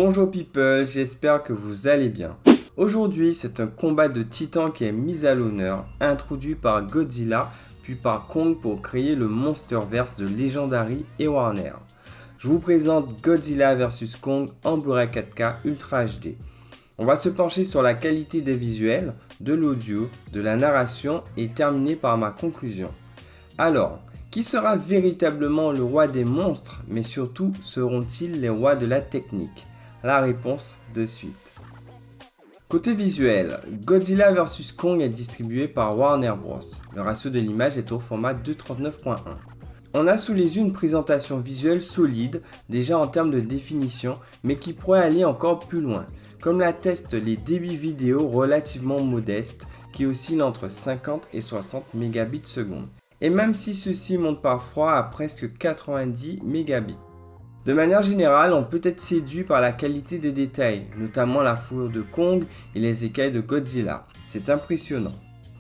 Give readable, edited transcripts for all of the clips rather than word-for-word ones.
Bonjour people, j'espère que vous allez bien. Aujourd'hui, c'est un combat de titans qui est mis à l'honneur, introduit par Godzilla puis par Kong pour créer le Monsterverse de Legendary et Warner. Je vous présente Godzilla vs Kong en Blu-ray 4K Ultra HD. On va se pencher sur la qualité des visuels, de l'audio, de la narration et terminer par ma conclusion. Alors, qui sera véritablement le roi des monstres, mais surtout seront-ils les rois de la technique? La réponse de suite. Côté visuel, Godzilla vs Kong est distribué par Warner Bros. Le ratio de l'image est au format 2:39.1. On a sous les yeux une présentation visuelle solide, déjà en termes de définition, mais qui pourrait aller encore plus loin, comme l'attestent les débits vidéo relativement modestes, qui oscillent entre 50 et 60 mégabits seconde. Et même si ceci monte parfois à presque 90 mégabits. De manière générale, on peut être séduit par la qualité des détails, notamment la fourrure de Kong et les écailles de Godzilla. C'est impressionnant.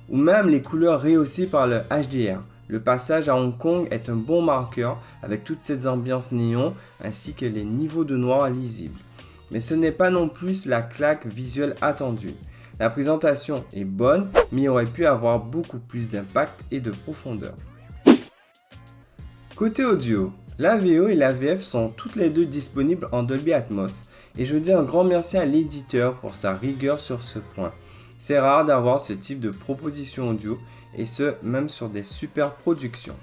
Ou même les couleurs rehaussées par le HDR. Le passage à Hong Kong est un bon marqueur avec toutes ces ambiances néon ainsi que les niveaux de noir lisibles. Mais ce n'est pas non plus la claque visuelle attendue. La présentation est bonne, mais il aurait pu avoir beaucoup plus d'impact et de profondeur. Côté audio, la VO et la VF sont toutes les deux disponibles en Dolby Atmos et je dis un grand merci à l'éditeur pour sa rigueur sur ce point. C'est rare d'avoir ce type de proposition audio et ce même sur des super productions.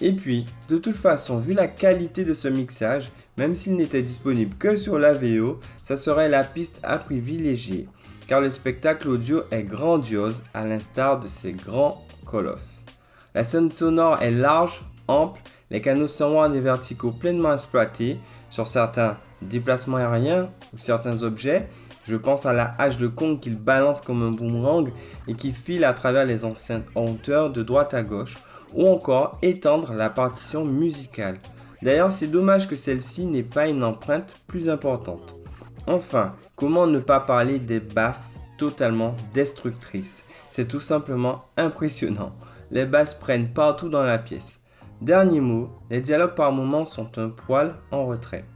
Et puis, de toute façon, vu la qualité de ce mixage, même s'il n'était disponible que sur la VO, ça serait la piste à privilégier, car le spectacle audio est grandiose à l'instar de ces grands colosses. La scène sonore est large, ample, les canaux sonores et verticaux pleinement exploités sur certains déplacements aériens ou certains objets. Je pense à la hache de Kong qu'il balance comme un boomerang et qui file à travers les enceintes en hauteur de droite à gauche, ou encore étendre la partition musicale. D'ailleurs, c'est dommage que celle-ci n'ait pas une empreinte plus importante. Enfin, comment ne pas parler des basses totalement destructrices? C'est tout simplement impressionnant. Les basses prennent partout dans la pièce. Dernier mot, les dialogues par moments sont un poil en retrait.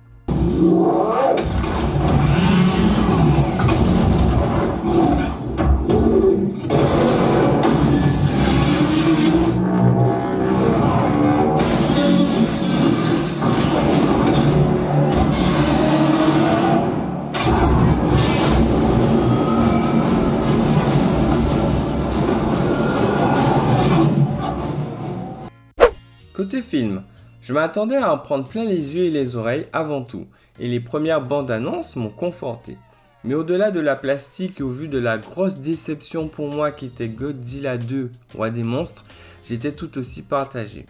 Côté film, je m'attendais à en prendre plein les yeux et les oreilles avant tout, et les premières bandes annonces m'ont conforté. Mais au-delà de la plastique et au vu de la grosse déception pour moi qui était Godzilla 2, Roi des monstres, j'étais tout aussi partagé.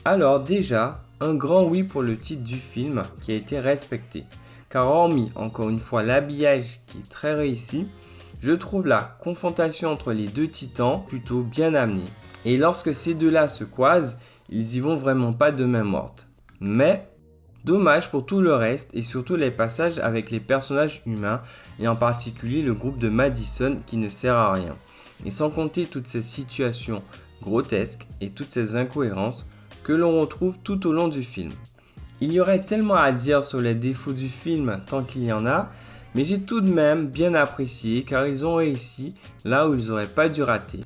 Alors déjà, un grand oui pour le titre du film qui a été respecté, car hormis encore une fois l'habillage qui est très réussi, je trouve la confrontation entre les deux titans plutôt bien amenée. Et lorsque ces deux-là se croisent, ils y vont vraiment pas de main morte. Mais, dommage pour tout le reste et surtout les passages avec les personnages humains et en particulier le groupe de Madison qui ne sert à rien. Et sans compter toutes ces situations grotesques et toutes ces incohérences que l'on retrouve tout au long du film. Il y aurait tellement à dire sur les défauts du film tant qu'il y en a, mais j'ai tout de même bien apprécié car ils ont réussi là où ils n'auraient pas dû rater.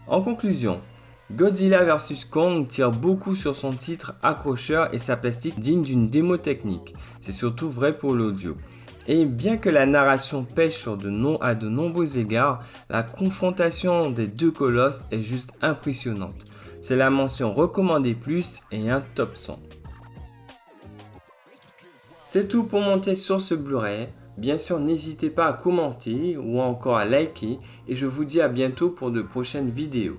En conclusion, Godzilla vs Kong tire beaucoup sur son titre accrocheur et sa plastique digne d'une démo technique. C'est surtout vrai pour l'audio. Et bien que la narration pêche à de nombreux égards, la confrontation des deux colosses est juste impressionnante. C'est la mention recommandée plus et un top 100. C'est tout pour monter sur ce Blu-ray. Bien sûr, n'hésitez pas à commenter ou encore à liker et je vous dis à bientôt pour de prochaines vidéos.